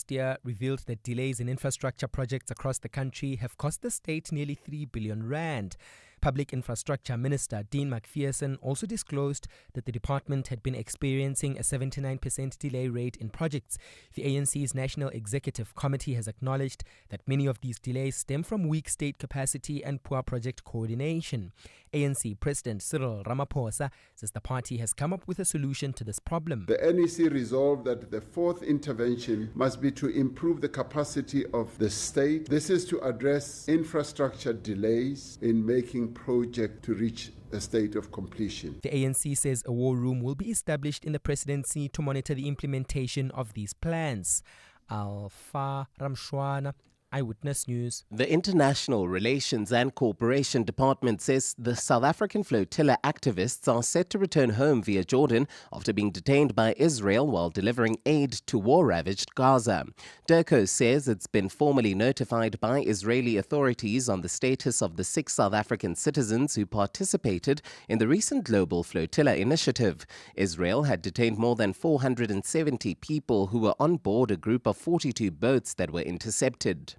last year revealed that delays in infrastructure projects across the country have cost the state nearly 3 billion rand. Public Infrastructure Minister Dean McPherson also disclosed that the department had been experiencing a 79% delay rate in projects. The ANC's National Executive Committee has acknowledged that many of these delays stem from weak state capacity and poor project coordination. ANC President Cyril Ramaphosa says the party has come up with a solution to this problem. The NEC resolved that the fourth intervention must be to improve the capacity of the state. This is to address infrastructure delays in making project to reach a state of completion. The ANC says a war room will be established in the presidency to monitor the implementation of these plans. Alpha Ramshwana, Eyewitness News. The International Relations and Cooperation Department says the South African Flotilla activists are set to return home via Jordan after being detained by Israel while delivering aid to war-ravaged Gaza. DIRCO says it's been formally notified by Israeli authorities on the status of the 6 South African citizens who participated in the recent Global Flotilla initiative. Israel had detained more than 470 people who were on board a group of 42 boats that were intercepted.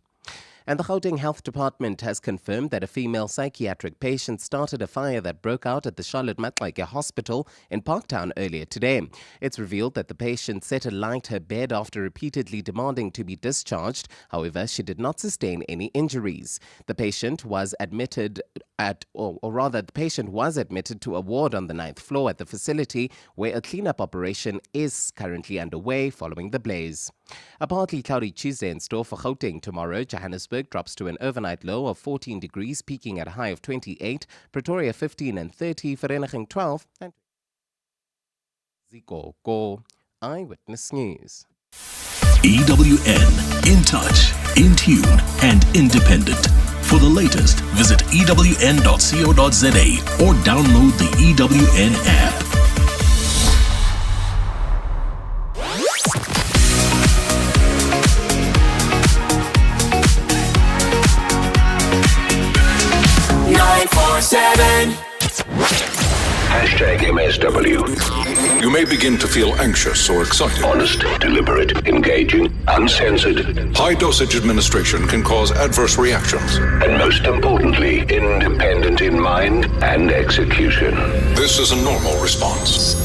And the Gauteng Health Department has confirmed that a female psychiatric patient started a fire that broke out at the Charlotte Maxeke Hospital in Parktown earlier today. It's revealed that the patient set alight her bed after repeatedly demanding to be discharged. However, she did not sustain any injuries. The patient was admitted the patient was admitted to a ward on the 9th floor at the facility where a cleanup operation is currently underway following the blaze. A partly cloudy Tuesday in store for Gauteng tomorrow. Johannesburg drops to an overnight low of 14 degrees, peaking at a high of 28. Pretoria 15 and 30, Vereniging 12. And Ziko, Eyewitness News. EWN, in touch, in tune, and independent. For the latest, visit ewn.co.za or download the EWN app. #MSW. You may begin to feel anxious or excited. Honest, deliberate, engaging, uncensored. High dosage administration can cause adverse reactions. And most importantly, independent in mind and execution. This is a normal response.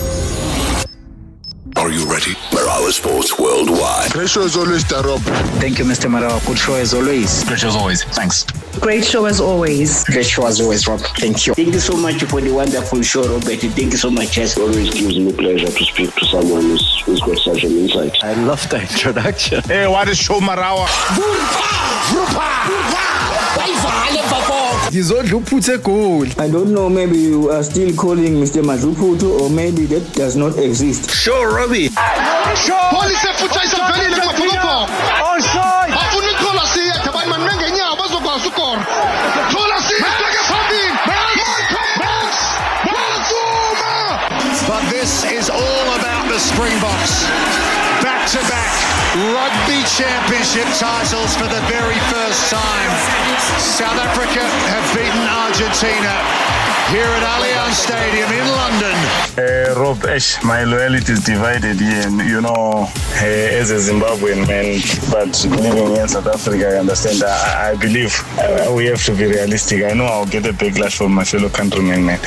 Are you ready? Marawa Sports Worldwide. Great show as always, Darob. Thank you, Mr. Marawa. Good show as always. Great show as always. Thanks. Great show as always. Great show as always, Rob. Thank you. Thank you so much for the wonderful show, Robert. Thank you so much. It always gives me pleasure to speak to someone who's got such an insight. I love the introduction. Hey, what is show Marawa? I don't know, maybe you are still calling Mr. Mazuputo, or maybe that does not exist. Show, Robbie. Show. Police futa is very like a offside. Afuni Kolisi, tabai manenge nya abazo kwa sukor. Kolisi, take something. But this is all about the Springboks. Back-to-back Rugby Championship titles for the very first time. South Africa have beaten Argentina here at Allianz Stadium in London. Rob, my loyalty is divided here. You know, as a Zimbabwean man, but living in South Africa, I understand. I believe we have to be realistic. I know I'll get a backlash from my fellow countrymen, man.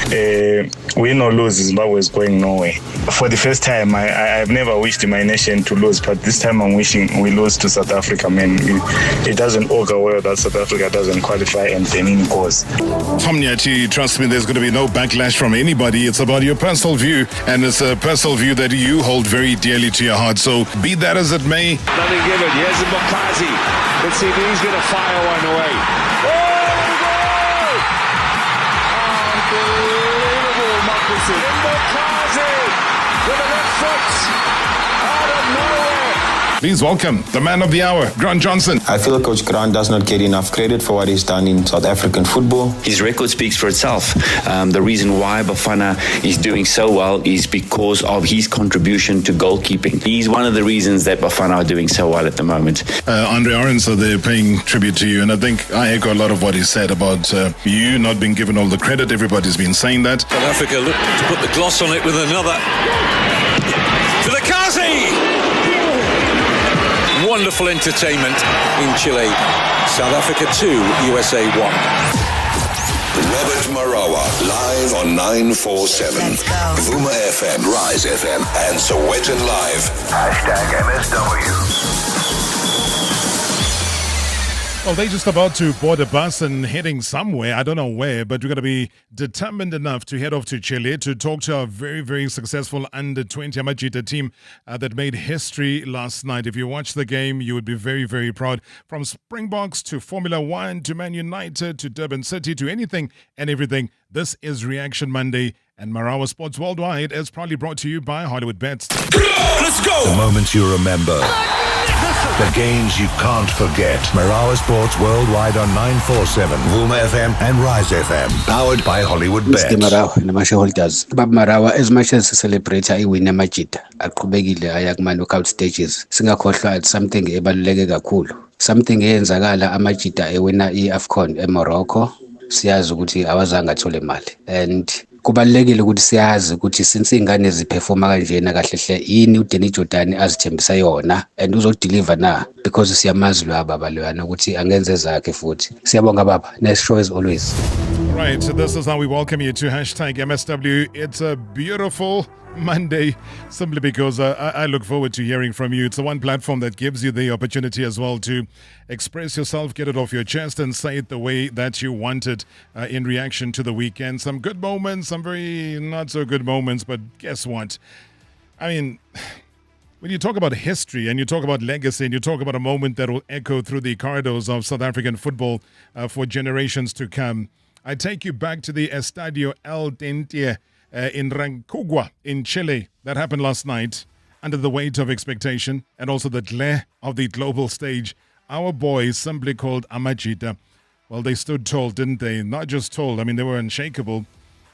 Win or lose, Zimbabwe is going nowhere. For the first time, I've never wished my nation to lose, but this time I'm wishing we lose to South Africa, man. It doesn't augur well that South Africa doesn't qualify and Benin goes. Famniachi, trust me, there's going to be no backlash from anybody. It's about your personal view, and it's a personal view that you hold very dearly to your heart. So be that as it may. Nothing given. Here's Makazi. Let's see if he's going to fire one away. Unbelievable, Makazi. Makazi with a left foot out of nowhere. Please welcome the man of the hour, Grant Johnson. I feel Coach Grant does not get enough credit for what he's done in South African football. His record speaks for itself. The reason why Bafana is doing so well is because of his contribution to goalkeeping. He's one of the reasons that Bafana are doing so well at the moment. Andre Arendse, they're paying tribute to you, and I think I echo a lot of what he said about you not being given all the credit. Everybody's been saying that. South Africa look to put the gloss on it with another. To the Kazi! Wonderful wonderful entertainment in Chile. South Africa 2, USA 1. Robert Marawa, live on 947. Vuma FM, Rise FM, and Sowetan Live. #MSW. Well, they're just about to board a bus and heading somewhere. I don't know where, but we're going to be determined enough to head off to Chile to talk to our very, very successful under-20 Amajita team that made history last night. If you watched the game, you would be very, very proud. From Springbox to Formula One to Man United to Durban City to anything and everything, this is Reaction Monday. And Marawa Sports Worldwide is proudly brought to you by Hollywood Bets. Let's go! The moments you remember. The games you can't forget. Marawa Sports Worldwide on 947, Vuma FM and Rise FM. Powered by Hollywood Bets. Mr. Marawa and my shareholders. Bab Marawa, as much as a celebrator, I win Amajita. Akubegile ayagman knockout stages. Singakhohlwa at something ebaluleke kakhulu. Something eyenzakala Amajita ewina iAfcon eMorocco. Siyazi ukuthi awazange athole imali. And kubalekile ukuthi siyazi ukuthi since ingane ziperforma kanjena kahle yini uDenny Jordan azithembisa yona and uzodeliver na because siyamazi lo baba loyana ukuthi angenze zakhe futhi. Siyabonga baba. Nice show as always. Right, so this is how we welcome you to #MSW. It's a beautiful Monday, simply because I look forward to hearing from you. It's the one platform that gives you the opportunity as well to express yourself, get it off your chest, and say it the way that you want it in reaction to the weekend. Some good moments, some very not so good moments, but guess what? I mean, when you talk about history and you talk about legacy and you talk about a moment that will echo through the corridors of South African football for generations to come, I take you back to the Estadio El Tentie in Rancagua in Chile. That happened last night under the weight of expectation and also the glare of the global stage. Our boys, simply called Amajita, well, they stood tall, didn't they? Not just tall, I mean, they were unshakable.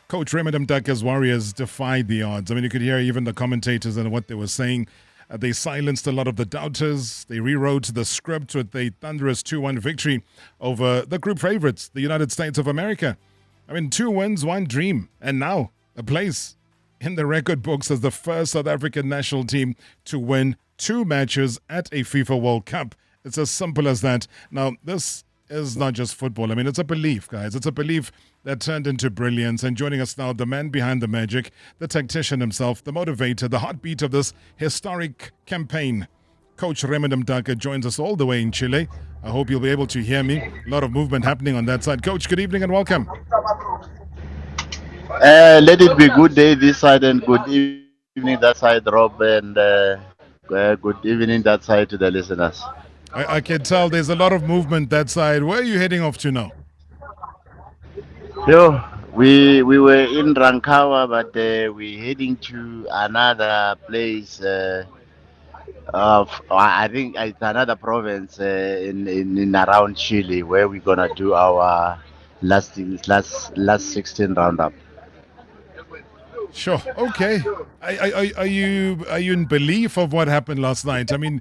Coach Raymond Mdaka's Warriors defied the odds. I mean, you could hear even the commentators and what they were saying. They silenced a lot of the doubters. They rewrote the script with a thunderous 2-1 victory over the group favorites, the United States of America. I mean, 2 wins, 1 dream. And now a place in the record books as the first South African national team to win 2 matches at a FIFA World Cup. It's as simple as that. Now, this is not just football. I mean, it's a belief, guys. It's a belief that turned into brilliance. And joining us now, the man behind the magic, the tactician himself, the motivator, the heartbeat of this historic campaign. Coach Raymond Mdaka joins us all the way in Chile. I hope you'll be able to hear me. A lot of movement happening on that side. Coach, good evening and welcome. Let it be good day this side and good evening that side, Rob, and good evening that side to the listeners. I can tell there's a lot of movement that side. Where are you heading off to now? Yo, we were in Rancagua, but we're heading to another place. I think it's another province in around Chile, where we're gonna do our last 16 roundup. Sure. Okay. Are you in belief of what happened last night? I mean,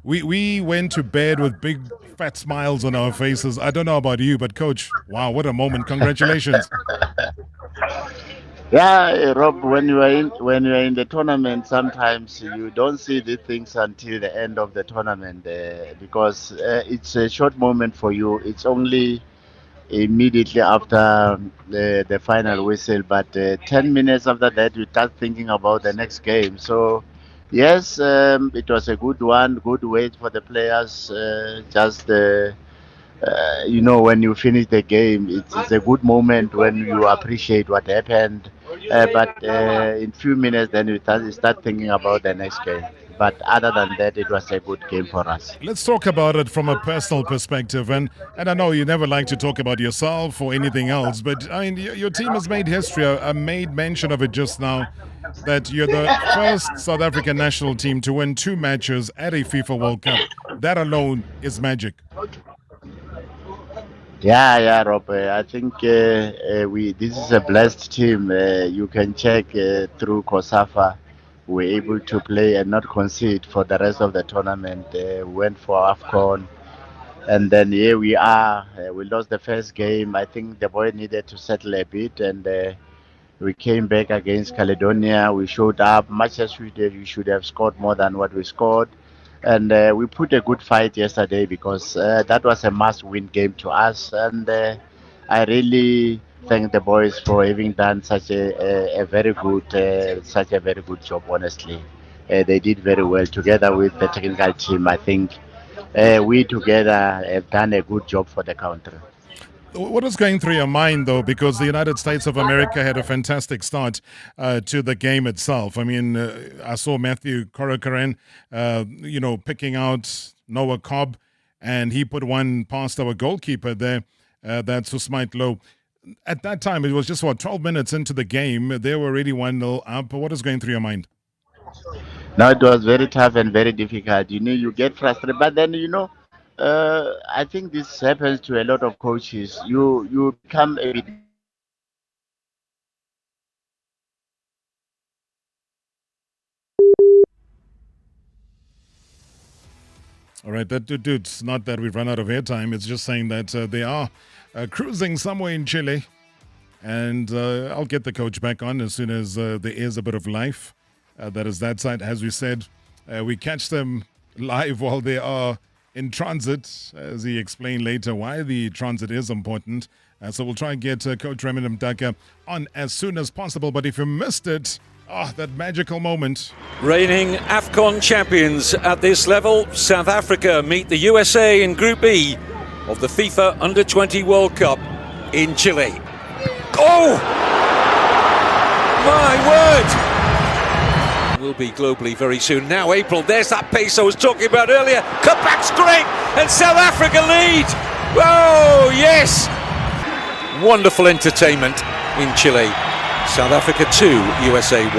we went to bed with big fat smiles on our faces. I don't know about you, but Coach, wow, what a moment! Congratulations. Yeah, Rob. When you are in the tournament, sometimes you don't see the things until the end of the tournament because it's a short moment for you. It's only immediately after the final whistle, but 10 minutes after that you start thinking about the next game. So yes, it was a good one, good wait for the players. When you finish the game, it's a good moment when you appreciate what happened, but in few minutes then you start thinking about the next game. But other than that, it was a good game for us. Let's talk about it from a personal perspective. And I know you never like to talk about yourself or anything else, but I mean, your team has made history. I made mention of it just now, that you're the first South African national team to win 2 matches at a FIFA World Cup. That alone is magic. Yeah, Rob. I think this is a blessed team. You can check through COSAFA. We're able to play and not concede for the rest of the tournament. Went for AFCON. And then here we are. We lost the first game. I think the boy needed to settle a bit. And we came back against Caledonia. We showed up much as we did. We should have scored more than what we scored. And we put a good fight yesterday because that was a must-win game to us. And I really thank the boys for having done such a very good job. Honestly, they did very well together with the technical team. I think we together have done a good job for the country. What was going through your mind, though, because the United States of America had a fantastic start to the game itself. I mean, I saw Matthew Corcoran, picking out Noah Cobb, and he put one past our goalkeeper there, that's Usmait Low. At that time, it was just, 12 minutes into the game. They were already 1-0 up. What is going through your mind? Now it was very tough and very difficult. You get frustrated, but then I think this happens to a lot of coaches. You become a bit. All right, it's not that we've run out of airtime. It's just saying that they are cruising somewhere in Chile. And I'll get the coach back on as soon as there is a bit of life. That is that side. As we said, we catch them live while they are in transit, as he explained later why the transit is important. So we'll try and get Coach Remington Mdaka on as soon as possible. But if you missed it, that magical moment. Reigning AFCON champions at this level, South Africa meet the USA in Group E of the FIFA Under-20 World Cup in Chile. Oh! My word! Will be globally very soon. Now April, there's that pace I was talking about earlier. Cutback's great, and South Africa lead! Oh, yes! Wonderful entertainment in Chile. South Africa 2, USA 1.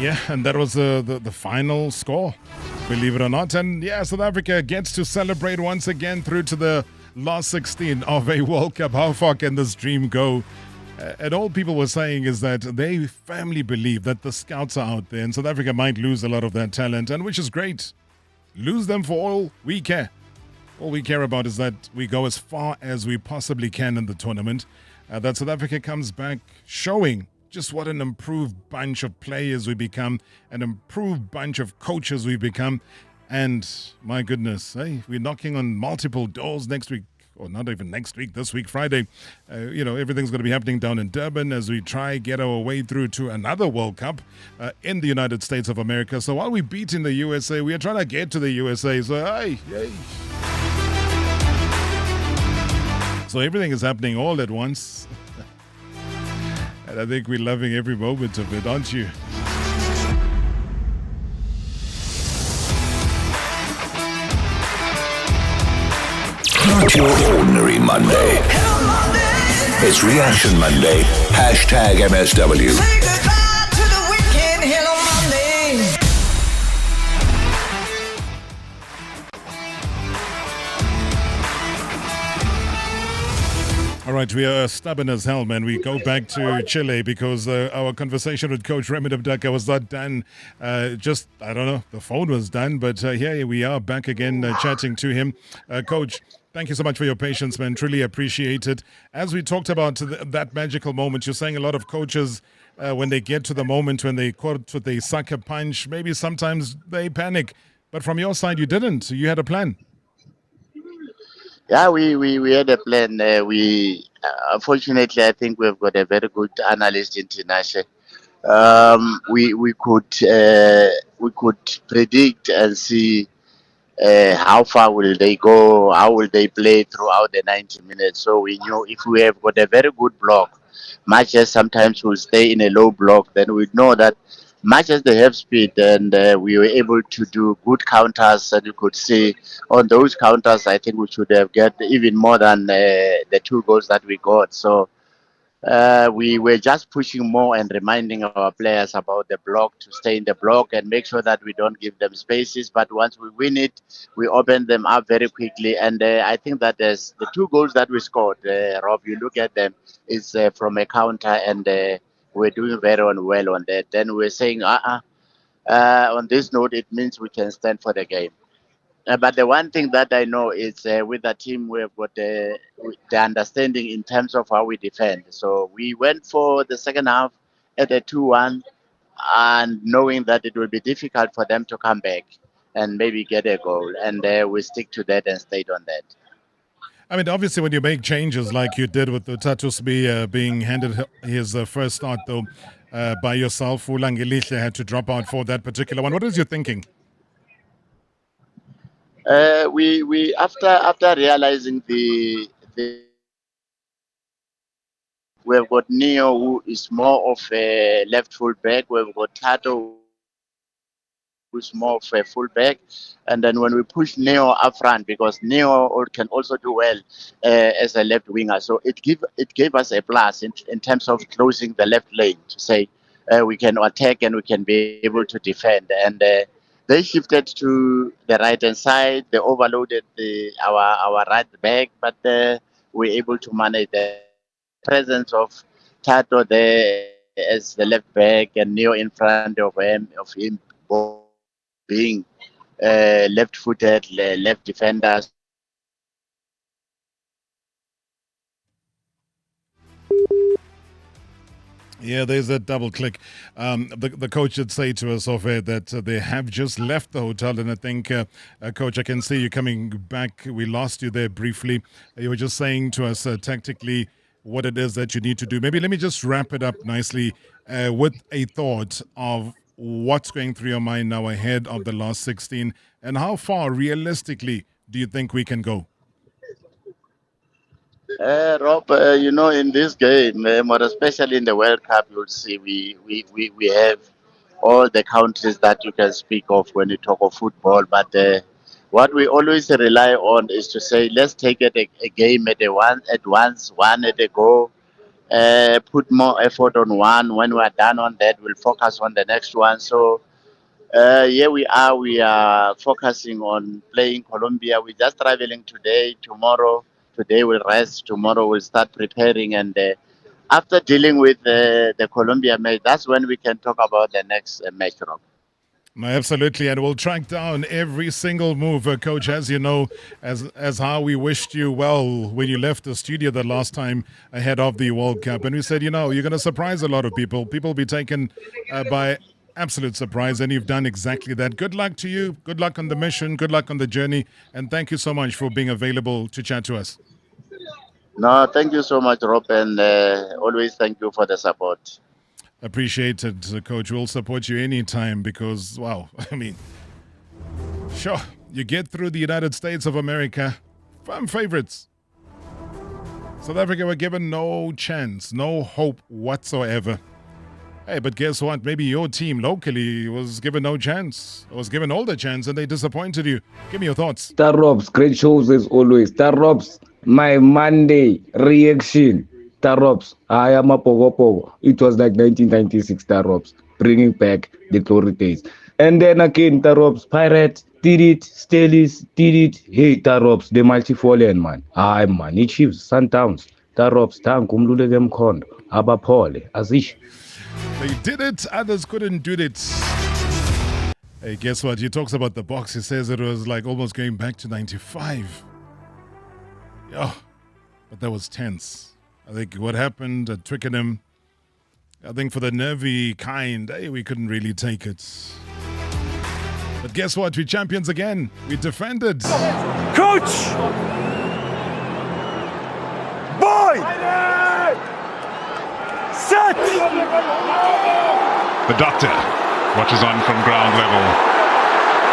Yeah, and that was the final score, believe it or not. And yeah, South Africa gets to celebrate once again through to the last 16 of a World Cup. How far can this dream go? And all people were saying is that they firmly believe that the scouts are out there and South Africa might lose a lot of that talent, and which is great. Lose them for all we care. All we care about is that we go as far as we possibly can in the tournament. That South Africa comes back showing just what an improved bunch of players we become, an improved bunch of coaches we become. And my goodness, we're knocking on multiple doors next week. Or not even next week, this week, Friday. Everything's going to be happening down in Durban as we try get our way through to another World Cup in the United States of America. So while we're beating the USA, we are trying to get to the USA. So everything is happening all at once. And I think we're loving every moment of it, aren't you? Not your ordinary Monday. It's Reaction Monday. #MSW. All right, we are stubborn as hell, man. We go back to Chile because our conversation with Coach Remington Mdaka was not done. I don't know, the phone was done, but here we are back again chatting to him. Coach, thank you so much for your patience, man. Truly appreciate it. As we talked about that magical moment, you're saying a lot of coaches, when they get to the moment when they quote with a sucker punch, maybe sometimes they panic. But from your side, you didn't. You had a plan. Yeah, we had a plan. Unfortunately, I think we've got a very good analyst in Tinashe. We could predict and see how far will they go, how will they play throughout the 90 minutes. So we knew if we have got a very good block, much as sometimes we'll stay in a low block, then we know that much as they have speed, and we were able to do good counters, and you could see on those counters, I think we should have got even more than the 2 goals that we got. So we were just pushing more and reminding our players about the block, to stay in the block and make sure that we don't give them spaces. But once we win it, we open them up very quickly. And I think that there's the 2 goals that we scored, Rob, you look at them, is from a counter, and we're doing very well on that. Then we're saying, on this note, it means we can stand for the game. But the one thing that I know is with the team, we've got the understanding in terms of how we defend. So we went for the second half at a 2-1. and knowing that it will be difficult for them to come back and maybe get a goal. And we stick to that and stayed on that. I mean, obviously, when you make changes like you did with the Tatusbi being handed his first start, though, by yourself, Ulangelihle had to drop out for that particular one. What was your thinking? We after realizing the we've got Neo, who is more of a left full back. We've got Tato, who's more of a full back. And then when we push Neo up front, because Neo can also do well as a left winger. So it gave us a plus in terms of closing the left lane to say we can attack and we can be able to defend. And they shifted to the right-hand side. They overloaded our right back, but we were able to manage the presence of Tato there as the left back and Neo in front of him being left-footed, left defenders. Yeah, there's that double click. The coach did say to us off air that they have just left the hotel, and I think, Coach, I can see you coming back. We lost you there briefly. You were just saying to us tactically what it is that you need to do. Maybe let me just wrap it up nicely with a thought of what's going through your mind now ahead of the last 16, and how far realistically do you think we can go? Rob, in this game, but especially in the World Cup, you'll see we have all the countries that you can speak of when you talk of football. But what we always rely on is to say, let's take it a game at once, one at a go. Put more effort on one. When we are done on that, we'll focus on the next one. So here we are. We are focusing on playing Colombia. We're just traveling today, tomorrow. Today we'll rest, tomorrow we'll start preparing, and after dealing with the Colombia match, that's when we can talk about the next match, Rob. No, absolutely, and we'll track down every single move, Coach, as you know, as how we wished you well when you left the studio the last time ahead of the World Cup, and we said, you're going to surprise a lot of people. People will be taken by absolute surprise, and you've done exactly that. Good luck to you. Good luck on the mission. Good luck on the journey. And thank you so much for being available to chat to us. No, thank you so much, Rob, and always thank you for the support. Appreciate it, Coach. We'll support you anytime because, wow, I mean, sure, you get through the United States of America. Firm favorites. South Africa were given no chance, no hope whatsoever. Hey, but guess what? Maybe your team locally was given no chance, was given all the chance, and they disappointed you. Give me your thoughts. Star Robs, great shows as always. Star Robs, my Monday reaction. Star Robs, I am a pogo. It was like 1996 Star Robs, bringing back the glory days. And then again, Star Robs, Pirates, did it, Stellies, did it. Hey, Star Robs, the multi-fallen man. Aye, man, it Chiefs, Sundowns. Star Robs, Tang, Kumlule Gem Kond, Abapole, Azish. They did it, others couldn't do it. Hey, guess what? He talks about the box. He says it was like almost going back to 95. Yeah, but that was tense. I think what happened at Twickenham, I think for the nervy kind, hey, we couldn't really take it. But guess what? We're champions again. We defended. Coach! Boy! Set! The doctor watches on from ground level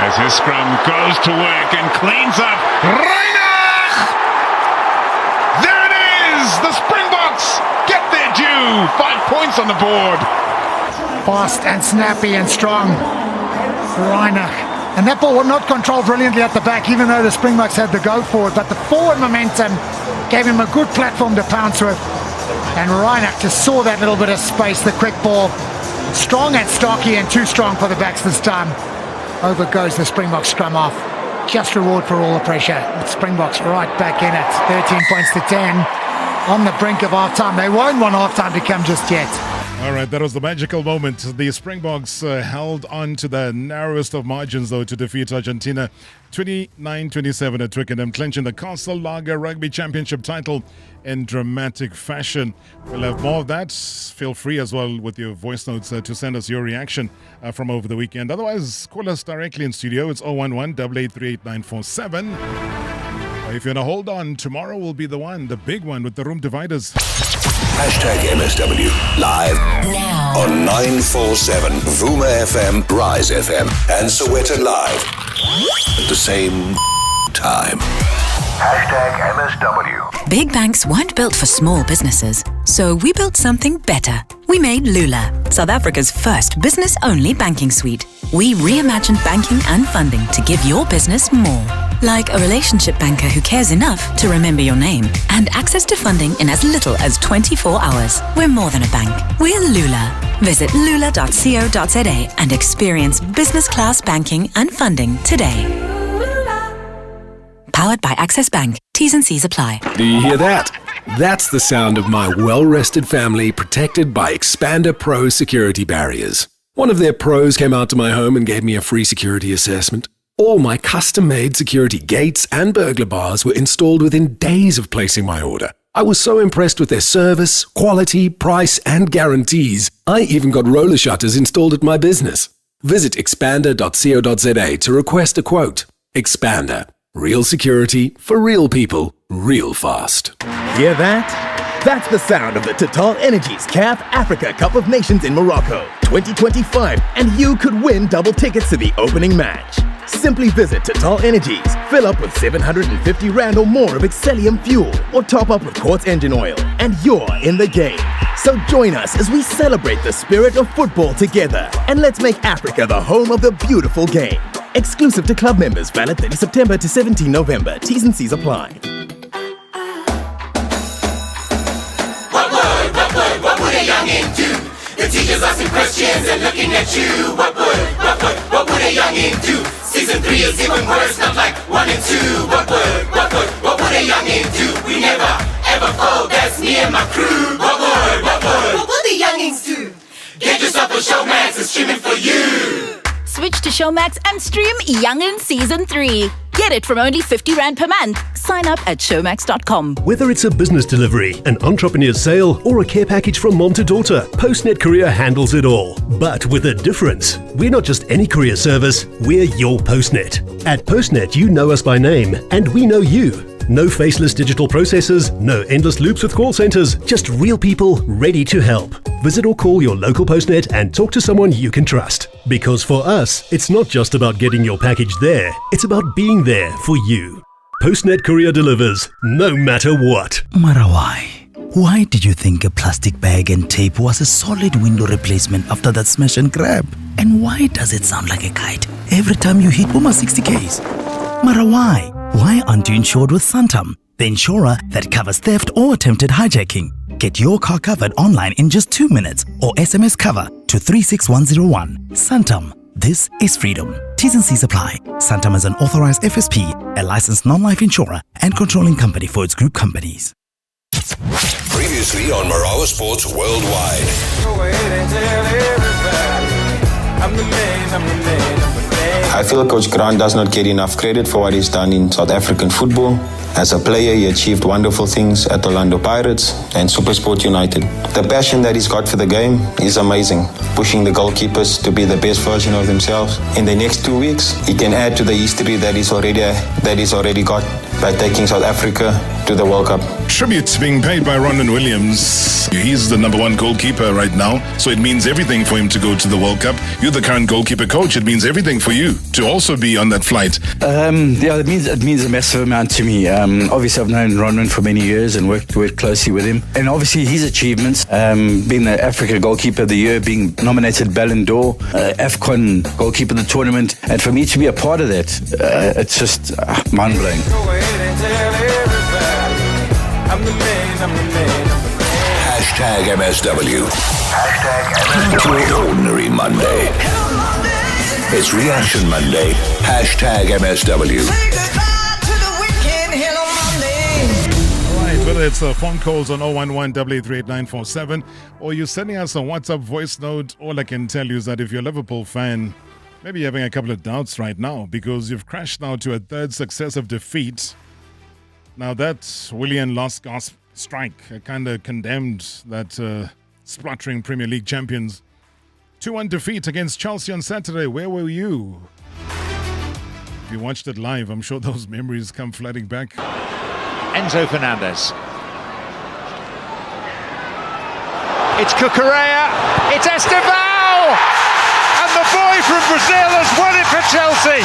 as his scrum goes to work and cleans up. Reinach! There it is! The Springboks get their due. 5 points on the board. Fast and snappy and strong. Reinach. And that ball was not controlled brilliantly at the back, even though the Springboks had the go forward. But the forward momentum gave him a good platform to pounce with. And Reinach just saw that little bit of space, the quick ball. Strong and stocky and too strong for the backs this time. Over goes the Springboks scrum off. Just reward for all the pressure. The Springboks right back in it. 13 points to 10. On the brink of half-time. They won't want half-time to come just yet. All right, that was the magical moment. The Springboks held on to the narrowest of margins, though, to defeat Argentina 29-27 at Twickenham, clinching the Castle Lager Rugby Championship title in dramatic fashion. We'll have more of that. Feel free as well with your voice notes to send us your reaction from over the weekend. Otherwise, call us directly in studio. It's 011-883-8947. If you want to hold on, tomorrow will be the big one with the room dividers. #MSW live now on 947 Vuma FM, Rise FM, and Soweto Live at the same time. #MSW. Big banks weren't built for small businesses, so we built something better. We made Lula, South Africa's first business-only banking suite. We reimagined banking and funding to give your business more. Like a relationship banker who cares enough to remember your name and access to funding in as little as 24 hours. We're more than a bank. We're Lula. Visit lula.co.za and experience business-class banking and funding today. Powered by Access Bank. T's and C's apply. Do you hear that? That's the sound of my well-rested family protected by Expander Pro security barriers. One of their pros came out to my home and gave me a free security assessment. All my custom-made security gates and burglar bars were installed within days of placing my order. I was so impressed with their service, quality, price, and guarantees. I even got roller shutters installed at my business. Visit expander.co.za to request a quote. Expander. Real security for real people, real fast. Hear that? That's the sound of the Total Energies CAF Africa Cup of Nations in Morocco 2025, and you could win double tickets to the opening match. Simply visit Total Energies, fill up with 750 Rand or more of Excellium fuel, or top up with Quartz engine oil, and you're in the game. So join us as we celebrate the spirit of football together, and let's make Africa the home of the beautiful game. Exclusive to club members, valid 30 September to 17 November. T's and C's apply. What would a youngin' do? The teachers asking questions and looking at you. What would a youngin' do? Season 3 is even worse, not like 1 and 2. What would a youngin' do? We never ever fold, that's me and my crew. What would the youngins do? Get yourself a Showmax, it's streaming for you. Switch to Showmax and stream Youngin' Season 3. Get it from only 50 Rand per month. Sign up at showmax.com. Whether it's a business delivery, an entrepreneur sale, or a care package from mom to daughter, Postnet Courier handles it all. But with a difference. We're not just any courier service, we're your Postnet. At Postnet, you know us by name, and we know you. No faceless digital processes, no endless loops with call centers, just real people ready to help. Visit or call your local Postnet and talk to someone you can trust. Because for us, it's not just about getting your package there, it's about being there for you. Postnet Courier delivers, no matter what. Marawa, why did you think a plastic bag and tape was a solid window replacement after that smash and grab? And why does it sound like a kite every time you hit Puma 60Ks? Marawa, why aren't you insured with Santam, the insurer that covers theft or attempted hijacking? Get your car covered online in just 2 minutes or SMS cover to 36101. Santam. This is freedom. T's and C's apply. Santam is an authorized FSP, a licensed non-life insurer and controlling company for its group companies. Previously on Marawa Sports Worldwide. I feel Coach Grant does not get enough credit for what he's done in South African football. As a player, he achieved wonderful things at Orlando Pirates and SuperSport United. The passion that he's got for the game is amazing, pushing the goalkeepers to be the best version of themselves. In the next 2 weeks, he can add to the history that he's already got by taking South Africa to the World Cup. Tributes being paid by Ronan Williams. He's the #1 goalkeeper right now, so it means everything for him to go to the World Cup. You're the current goalkeeper coach. It means everything for you to also be on that flight. It means a massive amount to me. Obviously, I've known Ronan for many years and worked closely with him. And obviously, his achievements, being the Africa Goalkeeper of the Year, being nominated Ballon d'Or, AFCON Goalkeeper of the Tournament, and for me to be a part of that, it's just mind-blowing. #MSW. Not your ordinary Monday. It's Reaction Monday. #MSW. Right, with it's phone calls on 011-838-947, or you're sending us a WhatsApp voice note. All I can tell you is that if you're a Liverpool fan, maybe you're having a couple of doubts right now because you've crashed now to a third successive defeat. Now that Willian last gasp strike kind of condemned that spluttering Premier League champions. 2-1 defeat against Chelsea on Saturday. Where were you? If you watched it live, I'm sure those memories come flooding back. Enzo Fernandez. It's Cucurella. It's Esteval! And the boy from Brazil has won it for Chelsea.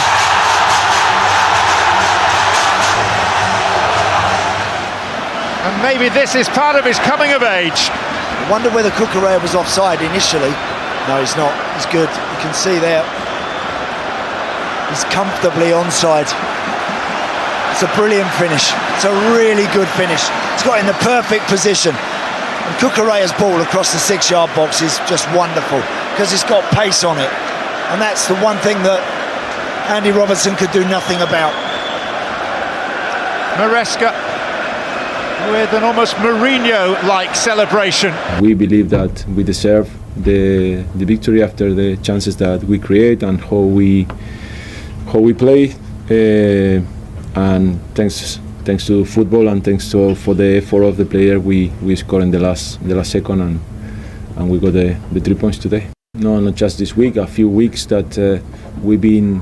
And maybe this is part of his coming of age. I wonder whether Cucurella was offside initially. No, he's not. He's good. You can see there. He's comfortably onside. It's a brilliant finish. It's a really good finish. He's got in the perfect position. And Cucurella's ball across the 6-yard box is just wonderful because it's got pace on it. And that's the one thing that Andy Robertson could do nothing about. Maresca with an almost Mourinho-like celebration. We believe that we deserve the victory after the chances that we create and how we play. And thanks to football and thanks for the effort of the player, we scored in the last second and we got the 3 points today. No, not just this week. A few weeks that we've been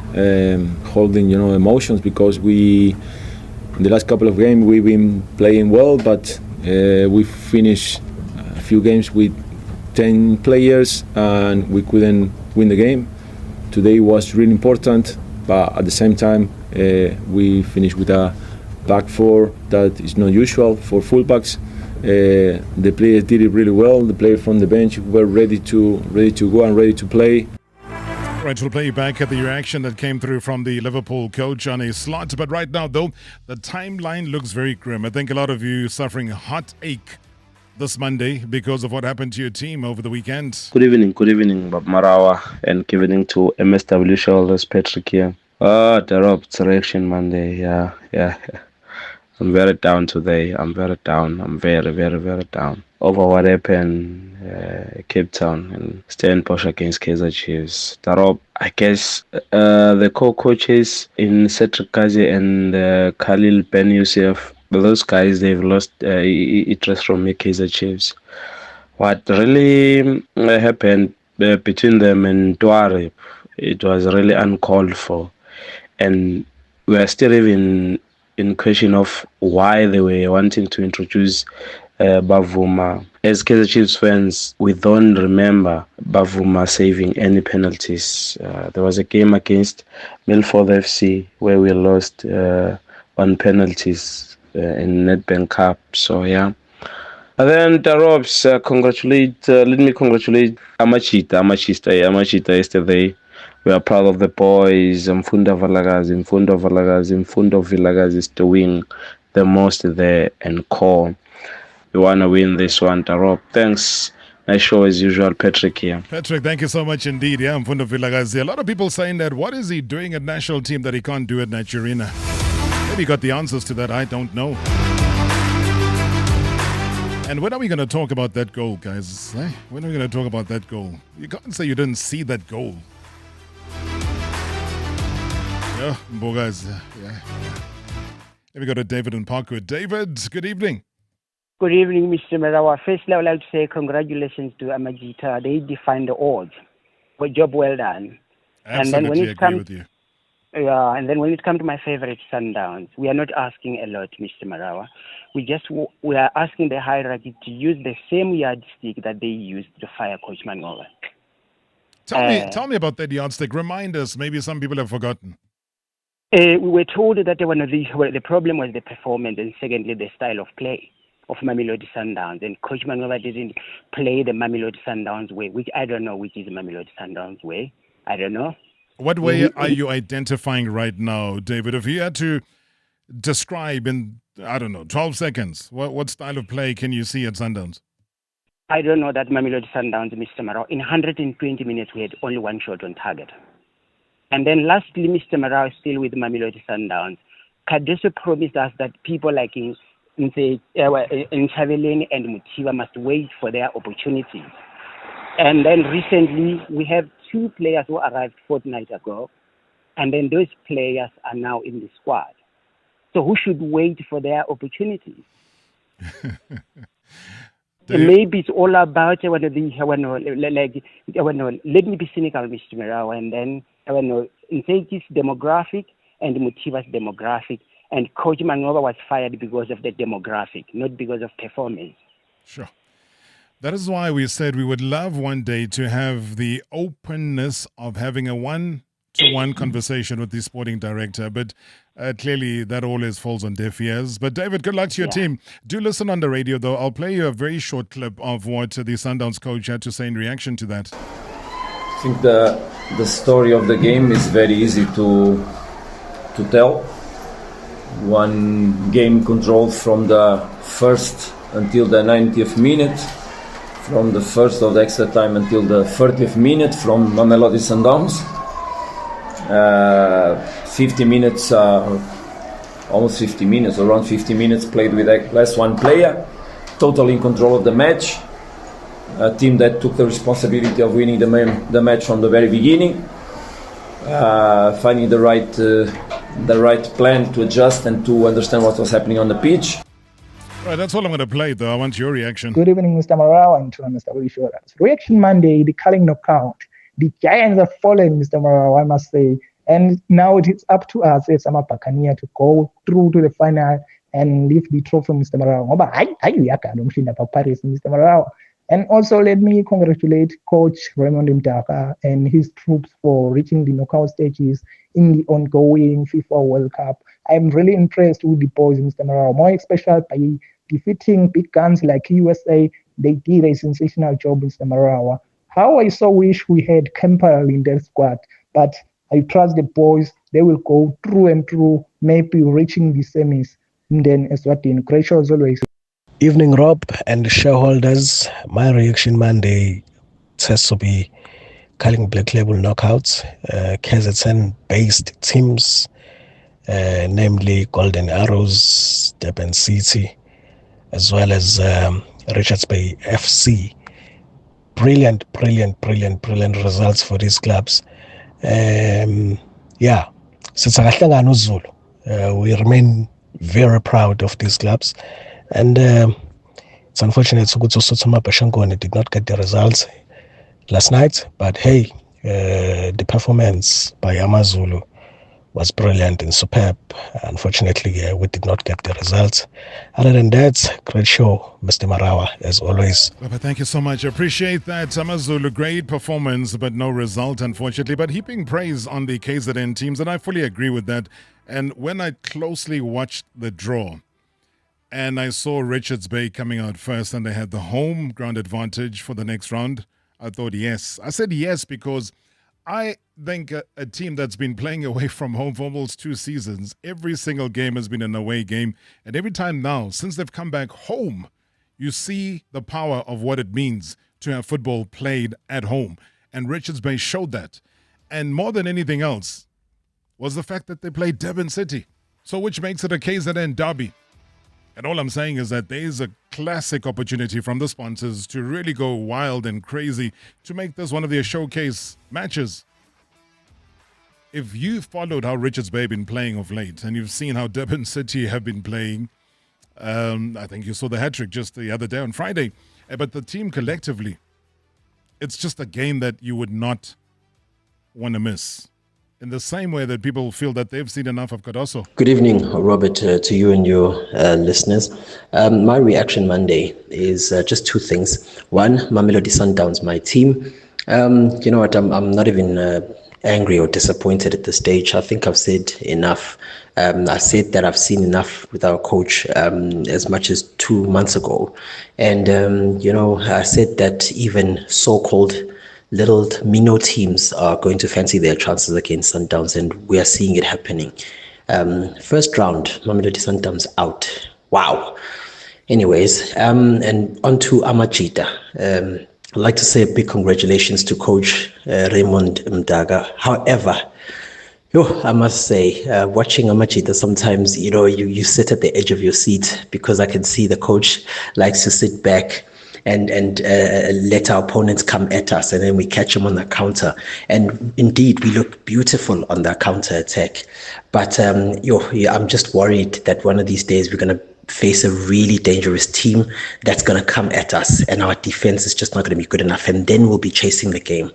holding, emotions because in the last couple of games we've been playing well, but we finished a few games with 10 players and we couldn't win the game. Today was really important, but at the same time we finished with a back four that is not usual for fullbacks. The players did it really well. The players from the bench were ready to go and ready to play. Right, we'll play you back at the reaction that came through from the Liverpool coach on a slot. But right now, though, the timeline looks very grim. I think a lot of you suffering heartache this Monday because of what happened to your team over the weekend. Good evening, Marawa, and good evening to MSW shoulders, Patrick here. The reaction Monday, yeah. I'm very down today. I'm very down. I'm very, very, very down over what happened Cape Town and Stellenbosch against Kaizer Chiefs. Darop, I guess the co-coaches in Cedric Kazi and Khalil Ben Youssef, those guys, they've lost interest from Kaizer Chiefs. What really happened between them and Tuareg, it was really uncalled for. And we're still even in question of why they were wanting to introduce Bavuma. As Kaizer Chiefs fans, we don't remember Bavuma saving any penalties. There was a game against Milford FC where we lost on penalties in Nedbank Cup. So yeah. And then Darobs, let me congratulate Amajita yesterday. We are proud of the boys. Mfundo Vilagazi is doing the most there and core. We want to win this one, Tarok. Thanks. Nice show as usual, Patrick here. Patrick, thank you so much indeed. Yeah, Mfundo Vilagazi. A lot of people saying that what is he doing at national team that he can't do at Nigeria? Maybe he got the answers to that. I don't know. And when are we going to talk about that goal, guys? When are we going to talk about that goal? You can't say you didn't see that goal. Yeah, guys. Yeah. Let me go to David in Parkwood. David, good evening. Good evening, Mr. Marawa. Firstly, I would like to say congratulations to Amajita. They defined the odds. But job well done. Absolutely agree with you. Yeah, and then when it comes to my favorite Sundowns, we are not asking a lot, Mr. Marawa. We are asking the hierarchy to use the same yardstick that they used to fire Coach Mangola. Tell me about that yardstick. Remind us. Maybe some people have forgotten. We were told that the problem was the performance and secondly the style of play of Mamelodi Sundowns. And Coach Mangola didn't play the Mamelodi Sundowns way, which I don't know which is the Mamelodi Sundowns way. I don't know. What way are you identifying right now, David? If you had to describe in, 12 seconds, what style of play can you see at Sundowns? I don't know that Mamelodi Sundowns, Mr. Marawa. In 120 minutes, we had only one shot on target. And then lastly, Mr. Marawa, still with Mamelodi Sundowns, Kadeso promised us that people like Nchaveleni and Mutiba must wait for their opportunities. And then recently, we have 2 players who arrived fortnight ago, and then those players are now in the squad. So who should wait for their opportunities? Maybe it's all about let me be cynical, Mr. Marawa, and then Nseki's demographic and Mutiba's demographic, and Coach Manova was fired because of the demographic, not because of performance. Sure. That is why we said we would love one day to have the openness of having a one-to-one conversation with the sporting director, but clearly that always falls on deaf ears. But David, good luck to your team. Do listen on the radio, though. I'll play you a very short clip of what the Sundowns coach had to say in reaction to that. I think the story of the game is very easy to tell. One game controlled from the first until the 90th minute, from the first of the extra time until the 30th minute from Mamelodi Sundowns. 50 minutes, almost 50 minutes, around 50 minutes played with less one player, totally in control of the match. A team that took the responsibility of winning the match from the very beginning, finding the right plan to adjust and to understand what was happening on the pitch. Right, that's all I'm going to play, though. I want your reaction. Good evening, Mr. Marawa and to Mr. Insurance. Reaction Monday, the culling knockout. The Giants have fallen, Mr. Marawa, I must say. And now it is up to us as Sama Pakania to go through to the final and lift the trophy, Mr. Marawa. Mr. Marawa. And also let me congratulate Coach Raymond Mtaka and his troops for reaching the knockout stages in the ongoing FIFA World Cup. I'm really impressed with the boys, Mr. Marawa. More especially by defeating big guns like USA. They did a sensational job, Mr. Marawa. How I so wish we had Campbell in their squad, but I trust the boys. They will go through and through, maybe reaching the semis. And then as what the Croatia as always. Evening, Rob and shareholders. My reaction Monday has to be calling Black Label knockouts, KZN-based teams, namely Golden Arrows, Durban City, as well as Richards Bay FC. Brilliant results for these clubs. We remain very proud of these clubs. And it's unfortunate Sotoma Bashangone did not get the results last night. But hey, the performance by Amazulu was brilliant and superb. Unfortunately, we did not get the results. Other than that, great show, Mr. Marawa, as always. But thank you so much. I appreciate that. Amazulu, great performance, but no result, unfortunately. But heaping praise on the KZN teams, and I fully agree with that. And when I closely watched the draw, and I saw Richards Bay coming out first, and they had the home ground advantage for the next round, I thought yes. I said yes because I think a team that's been playing away from home for almost 2 seasons, every single game has been an away game. And every time now, since they've come back home, you see the power of what it means to have football played at home. And Richards Bay showed that. And more than anything else was the fact that they played Durban City. So which makes it a KZN derby. And all I'm saying is that there is a classic opportunity from the sponsors to really go wild and crazy to make this one of their showcase matches. If you followed how Richards Bay have been playing of late, and you've seen how Durban City have been playing, I think you saw the hat-trick just the other day on Friday. But the team collectively, it's just a game that you would not want to miss. In the same way that people feel that they've seen enough of Cardoso. Good evening, Robert, to you and your listeners. My reaction Monday is just 2 things. One, Mamelodi Sundowns, my team. You know what, I'm not even angry or disappointed at this stage. I think I've said enough. I said that I've seen enough with our coach as much as 2 months ago. And, I said that even so-called little minnow teams are going to fancy their chances against Sundowns, and we are seeing it happening. First round, Mamelodi Sundowns out. Wow. Anyways, and on to Amajita. I'd like to say a big congratulations to Coach Raymond Mdaga. However, I must say, watching Amajita, sometimes, you sit at the edge of your seat because I can see the coach likes to sit back and let our opponents come at us, and then we catch them on the counter. And indeed, we look beautiful on the counter attack. But I'm just worried that one of these days we're going to face a really dangerous team that's going to come at us, and our defense is just not going to be good enough, and then we'll be chasing the game.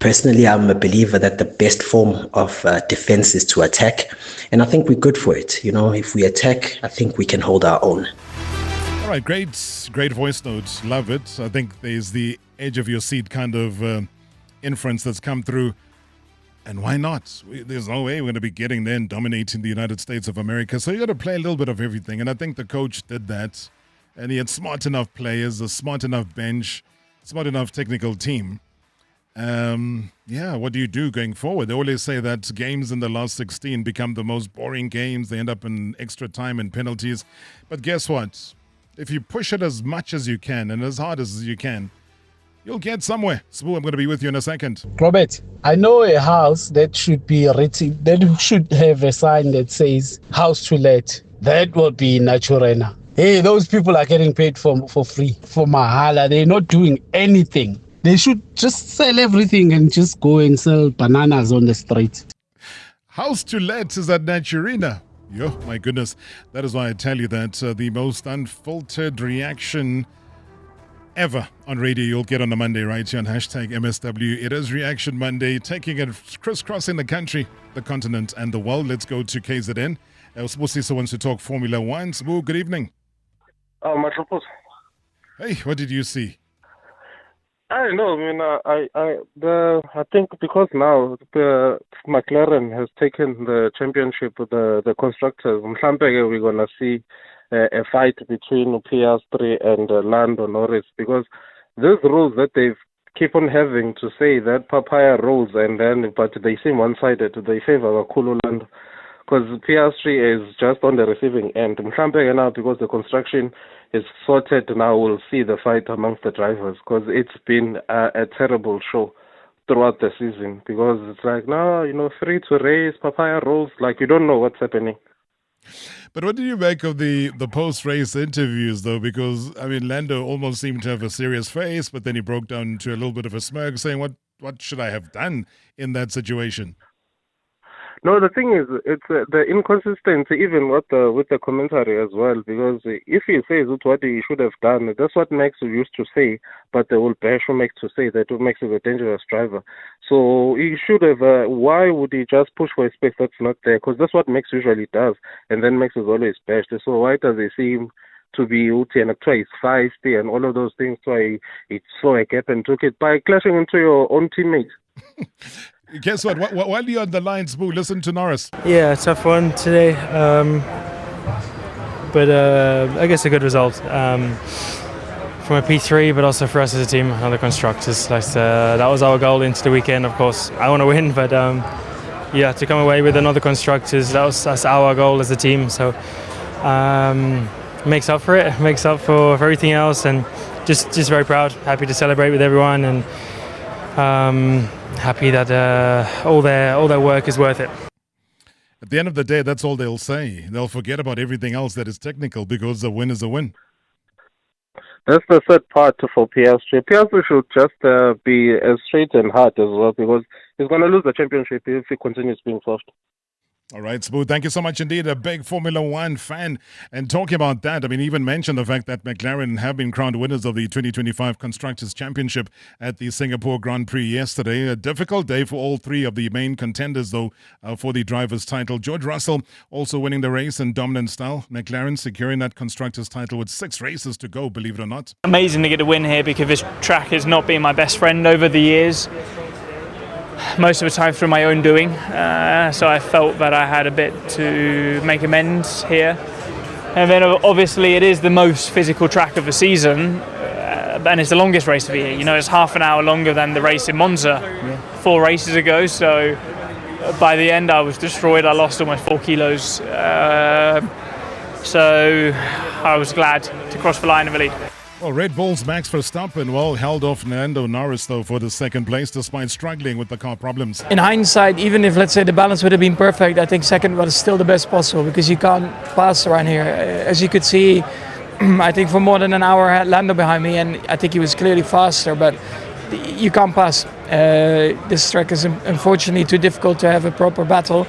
Personally, I'm a believer that the best form of defense is to attack, and I think we're good for it. If we attack, I think we can hold our own. All right, great voice note. Love it. I think there's the edge of your seat kind of inference that's come through. And why not? There's no way we're going to be getting there and dominating the United States of America. So you got to play a little bit of everything. And I think the coach did that. And he had smart enough players, a smart enough bench, smart enough technical team. What do you do going forward? They always say that games in the last 16 become the most boring games. They end up in extra time and penalties. But guess what? If you push it as much as you can and as hard as you can, you'll get somewhere. Sbu, I'm going to be with you in a second. Robert, I know a house that should be written, that should have a sign that says house to let. That will be Naturena. Hey, those people are getting paid for free, for mahala. They're not doing anything. They should just sell everything and just go and sell bananas on the street. House to let is at Naturena. Yo, my goodness. That is why I tell you that the most unfiltered reaction ever on radio you'll get on a Monday right here on #MSW. It is Reaction Monday, taking it crisscrossing the country, the continent, and the world. Let's go to KZN. Sbusiso wants to talk Formula One. Sbu, good evening. Matropos. Hey, what did you see? I don't know. I think because now McLaren has taken the championship with the constructors, we're gonna see a fight between PS3 and Nando Norris, because these rules that they keep on having to say that papaya rules, but they seem one-sided. They favor Kulu Lando, because PS3 is just on the receiving end. Now, because the construction is sorted, now we'll see the fight amongst the drivers, because it's been a terrible show throughout the season, because it's like, free to race, papaya rules, like you don't know what's happening. But what do you make of the post-race interviews, though? Because, Lando almost seemed to have a serious face, but then he broke down into a little bit of a smirk, saying, what should I have done in that situation? No, the thing is, it's the inconsistency, even with the commentary as well, because if he says what he should have done, that's what Max used to say, but the old bash Max to say that Max is a dangerous driver. So he should have, why would he just push for a space that's not there? Because that's what Max usually does, and then Max is always bashed. So why does he seem to be Uti and twice feisty and all of those things? Why he saw a gap and took it by clashing into your own teammates. Guess what? While you're on the line, Sbu, listen to Norris. Yeah, tough one today, but I guess a good result from a P3, but also for us as a team and the constructors. That was our goal into the weekend. Of course, I want to win, but to come away with another constructors, that's our goal as a team. So makes up for it, makes up for everything else, and just very proud, happy to celebrate with everyone, and happy that all their work is worth it. At the end of the day, that's all they'll say. They'll forget about everything else that is technical, because a win is a win. That's the third part for PS3. PS3 should just be as straight and hard as well, because he's going to lose the championship if he continues being soft. All right, Sbu, thank you so much indeed. A big Formula One fan. And talking about that, even mentioned the fact that McLaren have been crowned winners of the 2025 Constructors' Championship at the Singapore Grand Prix yesterday. A difficult day for all three of the main contenders, though, for the driver's title. George Russell also winning the race in dominant style. McLaren securing that Constructors' title with 6 races to go, believe it or not. Amazing to get a win here, because this track has not been my best friend over the years. Most of the time through my own doing, so I felt that I had a bit to make amends here. And then obviously it is the most physical track of the season, and it's the longest race of the year. It's half an hour longer than the race in Monza 4 races ago, so by the end I was destroyed. I lost almost 4 kilos, so I was glad to cross the line in the lead. Well, Red Bull's Max Verstappen, held off Nando Norris, though, for the second place, despite struggling with the car problems. In hindsight, even if, let's say, the balance would have been perfect, I think second was still the best possible, because you can't pass around here. As you could see, I think for more than an hour I had Nando behind me, and I think he was clearly faster, but you can't pass. This track is unfortunately too difficult to have a proper battle.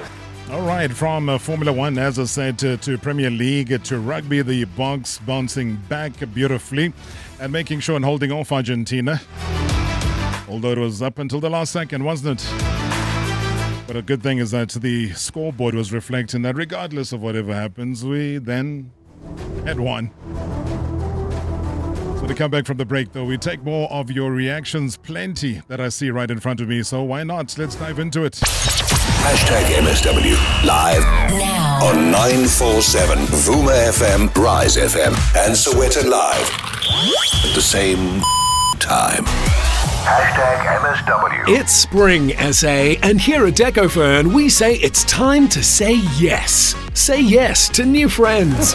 All right, from Formula One, as I said, to Premier League, to rugby, the Boks bouncing back beautifully and making sure and holding off Argentina. Although it was up until the last second, wasn't it? But a good thing is that the scoreboard was reflecting that regardless of whatever happens, we then had won. So to come back from the break, though, we take more of your reactions, plenty that I see right in front of me. So why not? Let's dive into it. #MSW live now on 947 Vuma FM, Rise FM, and Sowetan Live at the same time. #MSW. It's Spring SA, and here at Decofern, we say it's time to say yes. Say yes to new friends.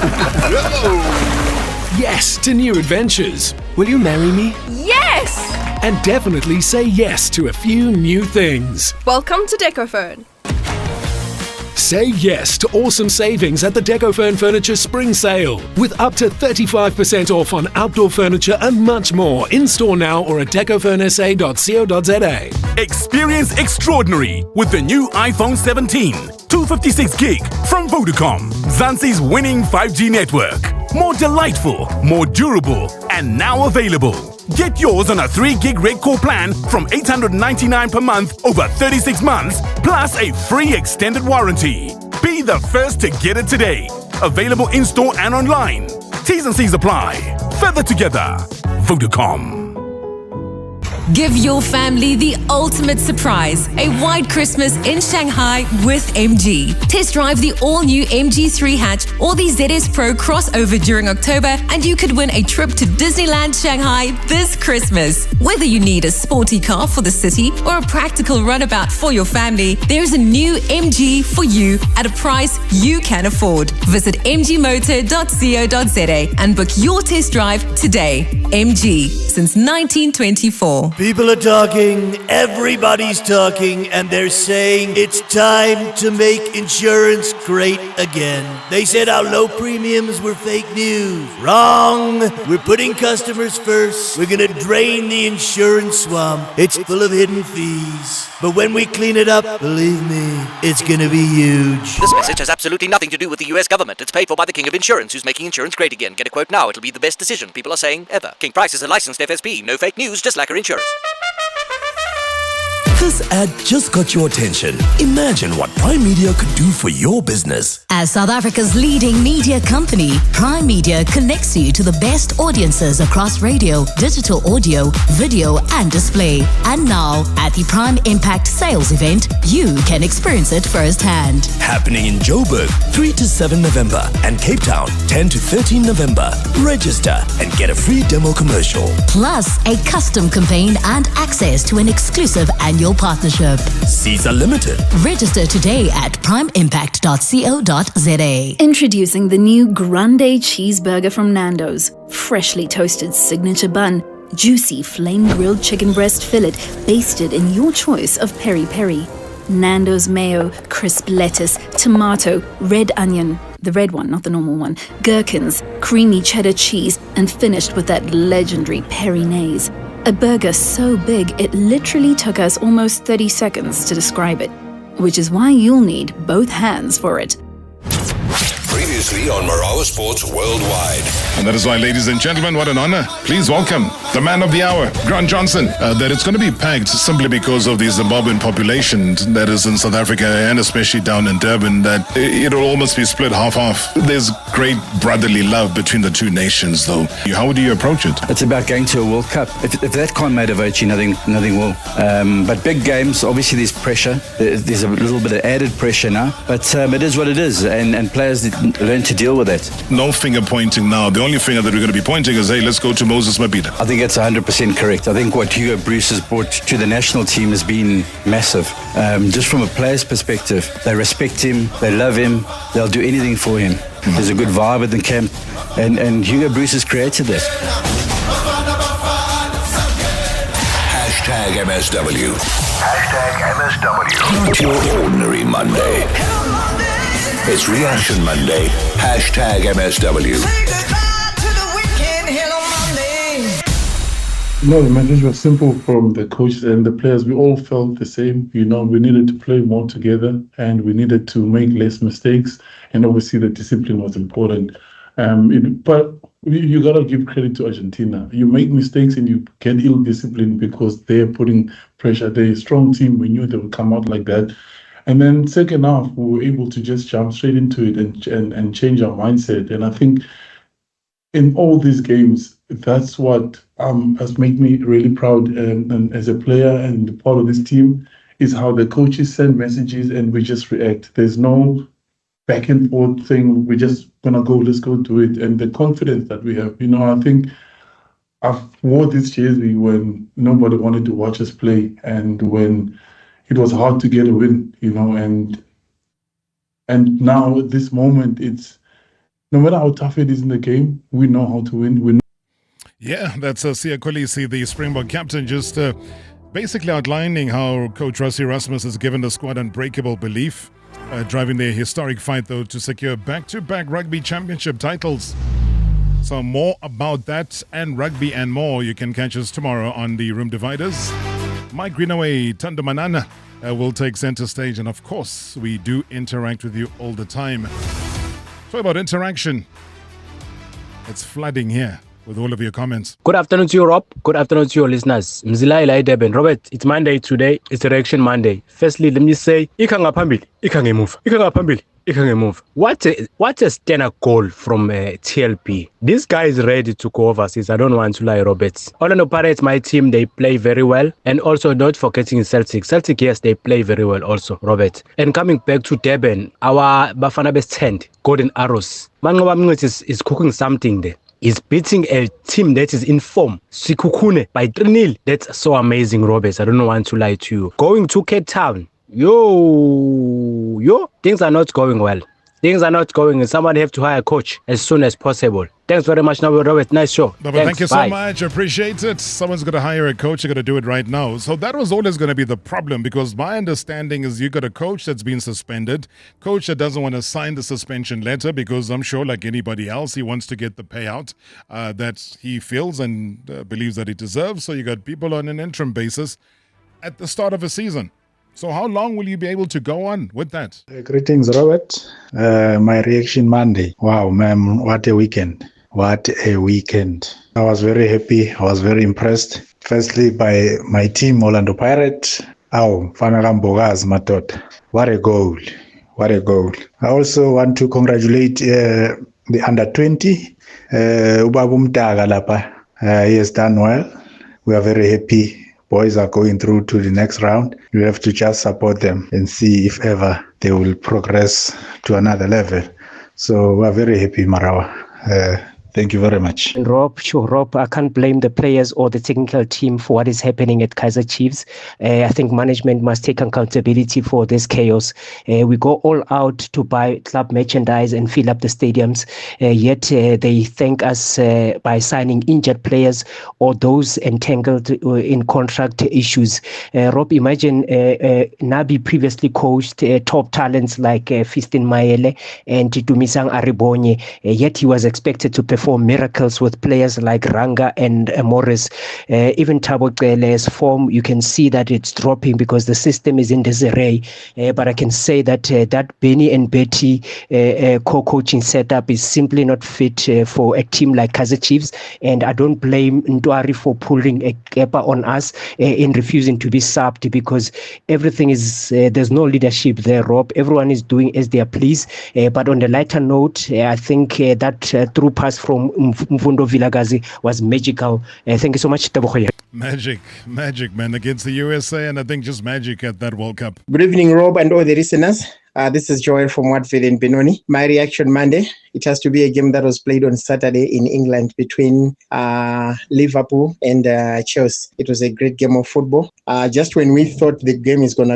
Yes to new adventures. Will you marry me? Yes! And definitely say yes to a few new things. Welcome to Decofern. Say yes to awesome savings at the Decofern Furniture Spring Sale, with up to 35% off on outdoor furniture and much more. In store now or at decofernsa.co.za. Experience extraordinary with the new iPhone 17, 256 gig from Vodacom, Zanzi's winning 5G network. More delightful, more durable, and now available. Get yours on a 3 gig Red Core plan from $899 per month over 36 months, plus a free extended warranty. Be the first to get it today. Available in-store and online. T's and C's apply. Further together. Vodacom. Give your family the ultimate surprise. A white Christmas in Shanghai with MG. Test drive the all-new MG3 hatch or the ZS Pro crossover during October and you could win a trip to Disneyland Shanghai this Christmas. Whether you need a sporty car for the city or a practical runabout for your family, there's a new MG for you at a price you can afford. Visit mgmotor.co.za and book your test drive today. MG, since 1924. People are talking, everybody's talking, and they're saying it's time to make insurance great again. They said our low premiums were fake news. Wrong! We're putting customers first. We're gonna drain the insurance swamp. It's full of hidden fees. But when we clean it up, believe me, it's gonna be huge. This message has absolutely nothing to do with the US government. It's paid for by the King of Insurance, who's making insurance great again. Get a quote now, it'll be the best decision, people are saying, ever. King Price is a licensed FSP. No fake news, just like our insurance. This ad just got your attention. Imagine what Prime Media could do for your business. As South Africa's leading media company, Prime Media connects you to the best audiences across radio, digital audio, video, and display. And now, at the Prime Impact Sales event, you can experience it firsthand. Happening in Joburg, 3 to 7 November, and Cape Town, 10 to 13 November. Register and get a free demo commercial. Plus, a custom campaign and access to an exclusive annual partnership. Seats are limited. Register today at primeimpact.co.za. Introducing the new Grande Cheeseburger from Nando's. Freshly toasted signature bun, juicy flame-grilled chicken breast fillet basted in your choice of peri-peri. Nando's mayo, crisp lettuce, tomato, red onion, the red one, not the normal one, gherkins, creamy cheddar cheese, and finished with that legendary peri-naise. A burger so big it literally took us almost 30 seconds to describe it, which is why you'll need both hands for it. Previously on Marawa Sports Worldwide. And that is why, ladies and gentlemen, what an honor. Please welcome the man of the hour, Grant Johnson. That it's going to be packed simply because of the Zimbabwean population that is in South Africa and especially down in Durban, that it'll almost be split half-half. There's great brotherly love between the two nations, though. How would you approach it? It's about going to a World Cup. If that can't motivate you, nothing will. But big games, obviously there's pressure. There's a little bit of added pressure now. But it is what it is. And players learn to deal with it. No finger pointing now. The only finger that we're going to be pointing is, hey, let's go to Moses Mabhida. I think that's 100% correct. I think what Hugo Bruce has brought to the national team has been massive. Just from a player's perspective, they respect him, they love him, they'll do anything for him. There's a good vibe at the camp, and Hugo Bruce has created that. Hashtag MSW. Hashtag MSW. Not your ordinary Monday. It's Reaction Monday. Hashtag MSW. No, the message was simple from the coaches and the players. We all felt the same. We needed to play more together and we needed to make less mistakes. And obviously the discipline was important. But you got to give credit to Argentina. You make mistakes and you get ill-disciplined because they're putting pressure. They're a strong team. We knew they would come out like that. And then second half, we were able to just jump straight into it and change our mindset. And I think in all these games, that's what has made me really proud and as a player and part of this team is how the coaches send messages and we just react. There's no back and forth thing. We're just gonna go, let's go do it. And the confidence that we have, I think I've wore this jersey when nobody wanted to watch us play and when it was hard to get a win, and now at this moment, it's no matter how tough it is in the game, we know how to win. Yeah, that's Kolisi, the Springbok captain, just basically outlining how Coach Rassie Erasmus has given the squad unbreakable belief, driving their historic fight, though, to secure back-to-back rugby championship titles. So more about that and rugby and more, you can catch us tomorrow on the Room Dividers. Mike Greenaway, Thando Manana will take center stage, and of course, we do interact with you all the time. So about interaction, it's flooding here with all of your comments. Good afternoon to you, Rob. Good afternoon to your listeners. Mzila Ilai Deben. Robert, it's Monday today. It's Reaction Monday. Firstly, let me say, Ikanga Pambili, Ikange move. Ikanga Pambili, Ikange move. What a stand goal from TLP. This guy is ready to go overseas. I don't want to lie, Robert. Orlando Pirates, my team, they play very well. And also not forgetting Celtic. Celtic, yes, they play very well also, Robert. And coming back to Durban, our Bafana Best tent, Golden Arrows. Mangoba Mngwet is cooking something there. Is beating a team that is in form. Sikukune by 3-0. That's so amazing, Robert. I don't want to lie to you. Going to Cape Town. Things are not going well. Things are not going. Someone have to hire a coach as soon as possible. Thanks very much, Nabi, Robert. Nice show. Thank you so much. Appreciate it. Someone's going to hire a coach. You're going to do it right now. So that was always going to be the problem, because my understanding is you got a coach that's been suspended, coach that doesn't want to sign the suspension letter because I'm sure, like anybody else, he wants to get the payout that he feels and believes that he deserves. So you got people on an interim basis at the start of a season. So how long will you be able to go on with that? Greetings, Robert. My Reaction Monday. Wow, man, what a weekend. What a weekend. I was very happy. I was very impressed. Firstly, by my team, Orlando Pirates. Fanagambogaz, Matot. What a goal. What a goal. I also want to congratulate the under-20. Ubabum Tagalapa. He has done well. We are very happy. Boys are going through to the next round. We have to just support them and see if ever they will progress to another level. So we're very happy, Marawa. Thank you very much. And Rob, I can't blame the players or the technical team for what is happening at Kaizer Chiefs. I think management must take accountability for this chaos. We go all out to buy club merchandise and fill up the stadiums, yet they thank us by signing injured players or those entangled in contract issues. Rob, imagine Nabi previously coached top talents like Fistin Maele and Dumisang Aribonye, yet he was expected to perform miracles with players like Ranga and Morris. Even Thabo Cele's form, you can see that it's dropping because the system is in disarray. But I can say that that Benny and Betty co-coaching setup is simply not fit for a team like Kaizer Chiefs. And I don't blame Ntwari for pulling a kepa on us in refusing to be subbed, because everything is, there's no leadership there, Rob. Everyone is doing as they please. But on the lighter note, I think that through pass from Mfundo Vilagazi was magical. Thank you so much, Tebogoye. Magic, man, against the USA, and I think just magic at that World Cup. Good evening, Rob, and all the listeners. This is Joel from Watfield in Benoni. My Reaction Monday it has to be a game that was played on Saturday in England between Liverpool and Chelsea. It was a great game of football. Just when we thought the game is gonna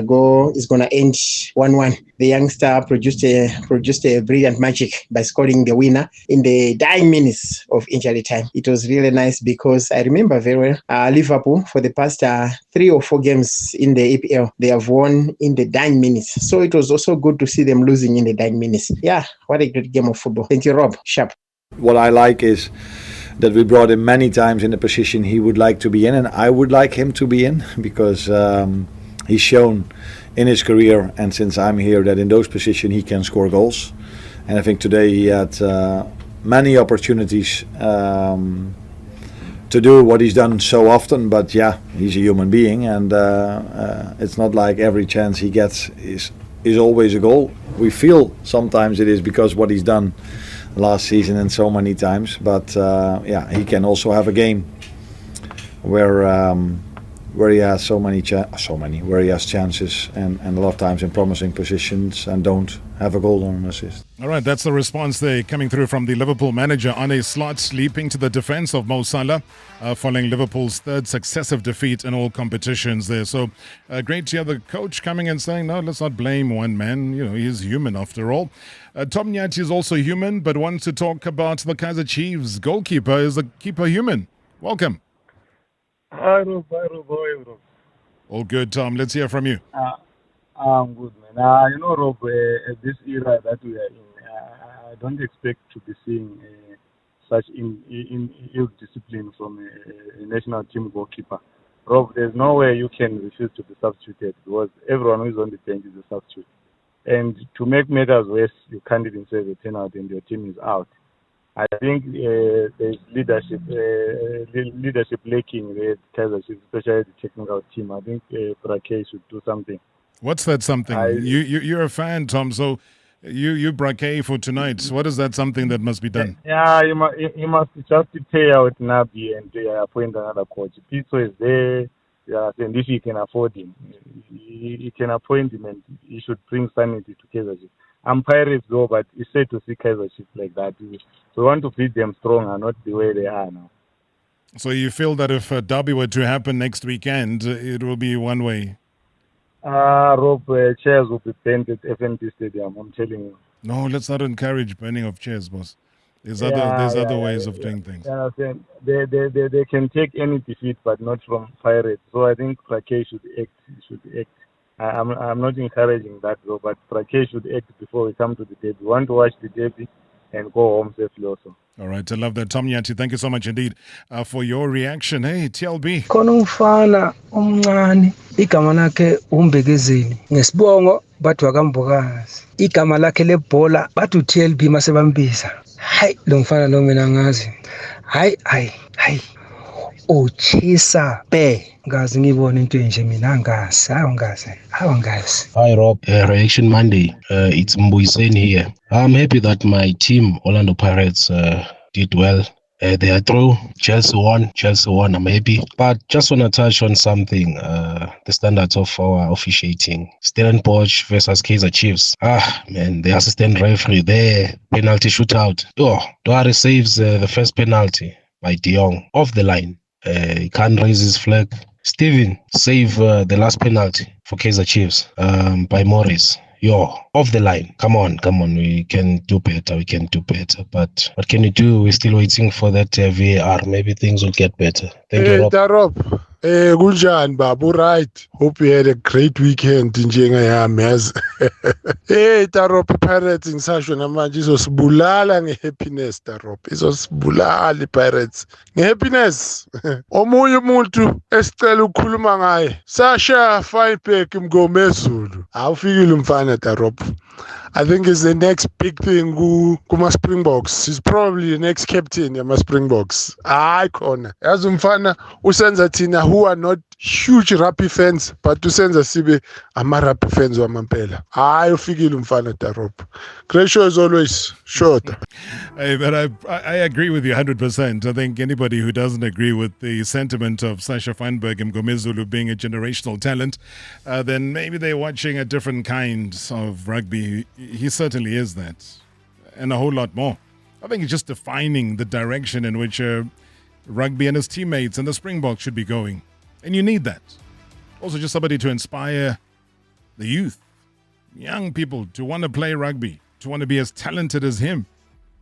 end 1-1, the youngster produced a brilliant magic by scoring the winner in the dying minutes of injury time. It was really nice because I remember very well Liverpool for the past 3 or 4 games in the EPL, they have won in the dying minutes. So it was also good to see them losing in the dying minutes. Yeah, what a great game of football. Thank you, Rob. Sharp. What I like is that we brought him many times in the position he would like to be in, and I would like him to be in, because he's shown in his career and since I'm here that in those positions he can score goals. And I think today he had many opportunities to do what he's done so often, but yeah, he's a human being, and it's not like every chance he gets is always a goal. We feel sometimes it is because what he's done last season and so many times, but yeah, he can also have a game where he has where he has chances and a lot of times in promising positions and don't have a goal or an assist. All right, that's the response there coming through from the Liverpool manager on a slot, leaping to the defense of Mo Salah following Liverpool's third successive defeat in all competitions there. So great to hear the coach coming and saying, no, let's not blame one man. You know, he's human after all. Tom Nyati is also human, but wants to talk about the Kaizer Chiefs goalkeeper. Is the keeper human? Welcome. Hi, Rob. Rob. All good, Tom. Let's hear from you. I'm good, man. Rob, at this era that we are in, I don't expect to be seeing such ill discipline from a national team goalkeeper. Rob, there's no way you can refuse to be substituted because everyone who is on the bench is a substitute. And to make matters worse, you can't even save a penalty and your team is out. I think there's leadership lacking with Kaizer Chiefs, especially the technical team. I think Prix should do something. What's that something? You're a fan, Tom, so you Prix for tonight. What is that something that must be done? Yeah, you must just pay out Nabi and appoint another coach. Pizzo is there, and if he can afford him, he can appoint him and he should bring sanity to Kaizer Chiefs. I'm Pirates though, but it's sad to see Kaizer Chiefs like that. We want to beat them stronger, not the way they are now. So you feel that if a derby were to happen next weekend, it will be one way? Rob, chairs will be bent at FNB Stadium, I'm telling you. No, let's not encourage burning of chairs, boss. There's other ways of doing things. They can take any defeat, but not from Pirates. So I think Prix should act. I'm not encouraging that though, but Prix should act before we come to the derby. We want to watch the derby and go home safely also. All right, I love that. Tom Nyati, thank you so much indeed for your reaction. Hey, TLB. Khona umfana omncane igama lakhe uMbekezeli ngesibongo bathi wakambokazi igama lakhe lebhola bathi uTLB masebambiza hayi lo mfana lo mina ngazi hayi uchisa be ngazi ngibona into enje mina angazi Hi Rob, Reaction Monday. It's Mbuyiseni here. I'm happy that my team Orlando Pirates did well. They are through. Chelsea won. I'm happy. But just want to touch on something. The standards of our officiating. Stellenbosch versus Kaizer Chiefs. Man, the assistant referee there. Penalty shootout. Duare saves the first penalty by De Jong off the line. He can't raise his flag. Steven save the last penalty for Kaizer Chiefs by Morris. Off the line. Come on. We can do better. But what can you do? We're still waiting for that VAR. Maybe things will get better. Thank you, Rob. Kunjani babu, right? Hope you had a great weekend njengayami yazi. Tarop Pirates ngisasho namanje izosibulala ngehappiness Tarop. Izosibulala iPirates ngehappiness. Omunye umuntu esicela ukukhuluma ngaye. Sasha Fireback Mngomezulu. Awufikile umfana Tarop. I think he's the next big thing kuma Springbox. He's probably the next captain yama Springbox. Khona. Yazi umfana usenza thina who are not huge rugby fans, but usenza sibe ama rugby fans wamampela. Ufikile umfana Tarop. Great show as always. Short. Hey, but I agree with you 100%. I think anybody who doesn't agree with the sentiment of Sasha Feinberg and Mngomezulu being a generational talent, then maybe they're watching a different kind of rugby. He certainly is that, and a whole lot more. I think it's just defining the direction in which Rugby and his teammates and the Springboks should be going. And you need that. Also just somebody to inspire the youth, young people to want to play rugby, to want to be as talented as him.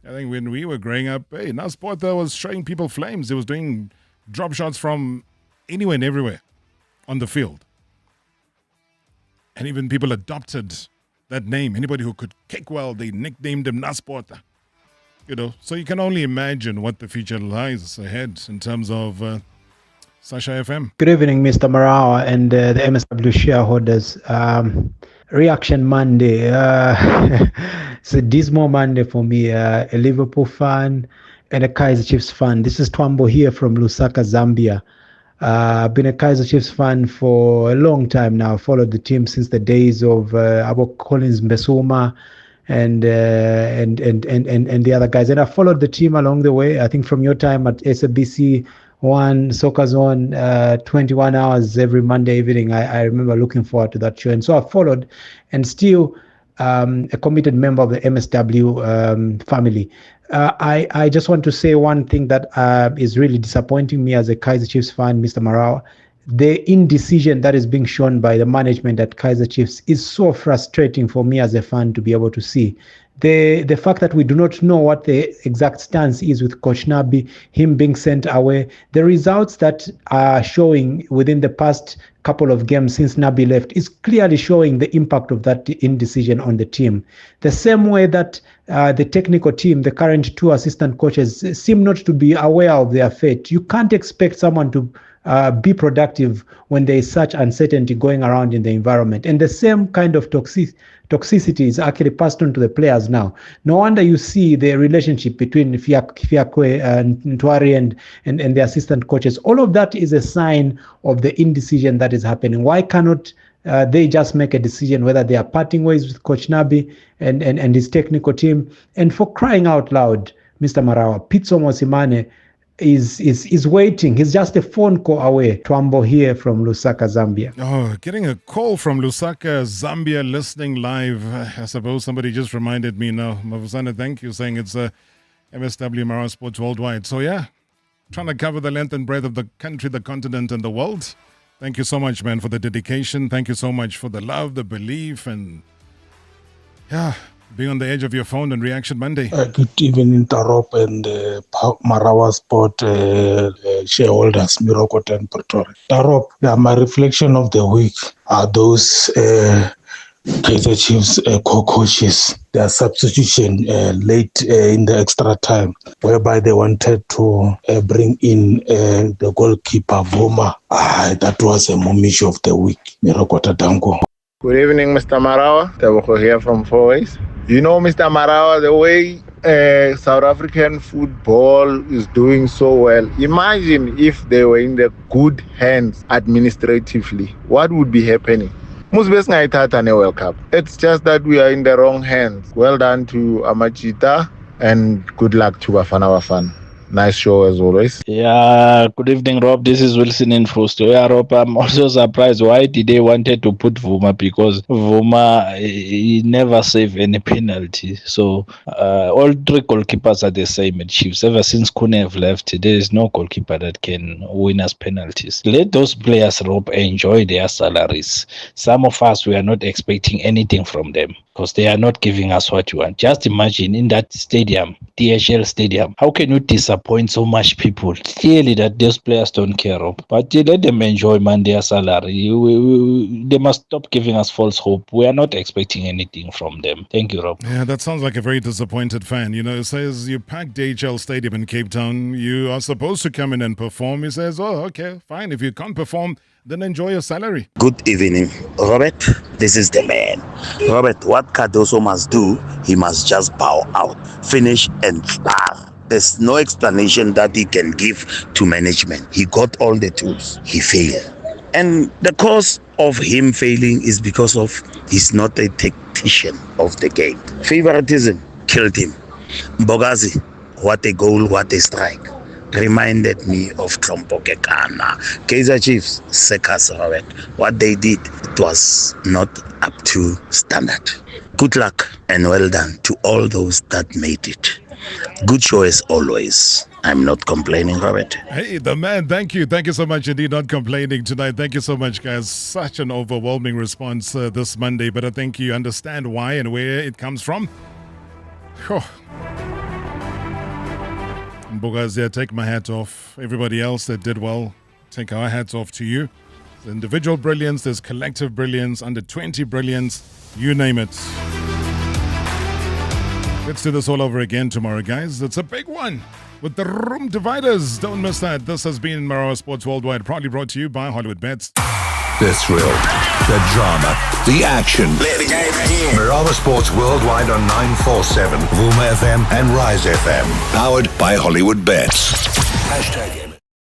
I think when we were growing up, hey, Nasport was showing people flames. He was doing drop shots from anywhere and everywhere on the field. And even people adopted that name. Anybody who could kick well, they nicknamed him Nasport. You know, so you can only imagine what the future lies ahead in terms of Sasha FM. Good evening, Mr. Marawa and the MSW shareholders. Reaction Monday. It's a dismal Monday for me. A Liverpool fan and a Kaizer Chiefs fan. This is Twambo here from Lusaka, Zambia. I've been a Kaizer Chiefs fan for a long time now. Followed the team since the days of Abo Collins Mbesuma and the other guys. And I followed the team along the way. I think from your time at SABC One Soccer Zone, 21 hours every Monday evening. I remember looking forward to that show. And so I followed, and still a committed member of the MSW family. I just want to say one thing that is really disappointing me as a Kaizer Chiefs fan, Mr. Marawa. The indecision that is being shown by the management at Kaizer Chiefs is so frustrating for me as a fan to be able to see. The fact that we do not know what the exact stance is with Coach Nabi, him being sent away, the results that are showing within the past couple of games since Nabi left is clearly showing the impact of that indecision on the team. The same way that the technical team, the current two assistant coaches, seem not to be aware of their fate. You can't expect someone to be productive when there is such uncertainty going around in the environment. And the same kind of toxicity is actually passed on to the players now. No wonder you see the relationship between Fiakwe and Ntwari and the assistant coaches. All of that is a sign of the indecision that is happening. Why cannot they just make a decision whether they are parting ways with Coach Nabi and his technical team? And for crying out loud, Mr. Marawa, Pitso Mosimane is waiting. He's just a phone call away. Twambo here from Lusaka, Zambia. Oh, getting a call from Lusaka, Zambia, listening live. I suppose somebody just reminded me now. Mavusana, thank you, saying it's MSW Marawa Sports Worldwide. So yeah, trying to cover the length and breadth of the country, the continent, and the world. Thank you so much, man, for the dedication. Thank you so much for the love, the belief, and yeah, being on the edge of your phone on Reaction Monday. Good evening, Tarop and Marawa Sport shareholders, Mirokot and Pretoria. Tarop, my reflection of the week are those Kaizer Chiefs co-coaches, their substitution late in the extra time, whereby they wanted to bring in the goalkeeper, Vuma. That was a moment of the week. Mirokota Dango. Good evening, Mr. Marawa. Teboko here from Four Ways. You know, Mr. Marawa, the way South African football is doing so well, imagine if they were in the good hands administratively. What would be happening? Musbes ngaithatha World Cup. It's just that we are in the wrong hands. Well done to Amajita and good luck to Bafana Bafana. Nice show as always. Yeah, good evening, Rob. This is Wilson in Fosto. Yeah, Rob, I'm also surprised. Why did they wanted to put Vuma? Because Vuma, he never saved any penalty. So all three goalkeepers are the same at Chiefs. Ever since Kunev left, there is no goalkeeper that can win us penalties. Let those players, Rob, enjoy their salaries. Some of us, we are not expecting anything from them because they are not giving us what we want. Just imagine in that stadium, DHL stadium, how can you disappoint so much people? Clearly that those players don't care. But let them enjoy their salary. They must stop giving us false hope. We are not expecting anything from them. Thank you, Rob. Yeah, that sounds like a very disappointed fan. You know, it says you packed DHL Stadium in Cape Town. You are supposed to come in and perform. He says, oh, okay, fine. If you can't perform, then enjoy your salary. Good evening, Robert. This is the man. Robert, what Cardoso must do, he must just bow out, finish and starve. There's no explanation that he can give to management. He got all the tools. He failed. And the cause of him failing is because of he's not a tactician of the game. Favoritism killed him. Mbogazi, what a goal, what a strike. reminded me of Klompokekana. Kaizer Chiefs, Sekas Robert. What they did, it was not up to standard. Good luck and well done to all those that made it. Good show as always. I'm not complaining, Robert. Hey, the man, thank you. Thank you so much indeed. Not complaining tonight. Thank you so much, guys. Such an overwhelming response this Monday, but I think you understand why and where it comes from. Mbogazia, take my hat off. Everybody else that did well, take our hats off to you. There's individual brilliance, there's collective brilliance, under 20 brilliance, you name it. Let's do this all over again tomorrow, guys. It's a big one with the room dividers. Don't miss that. This has been Marawa Sports Worldwide, proudly brought to you by Hollywood Bets. The thrill, the drama, the action. Play the game again. Marawa Sports Worldwide on 947, Vuma FM and Rise FM. Powered by Hollywood Bets. #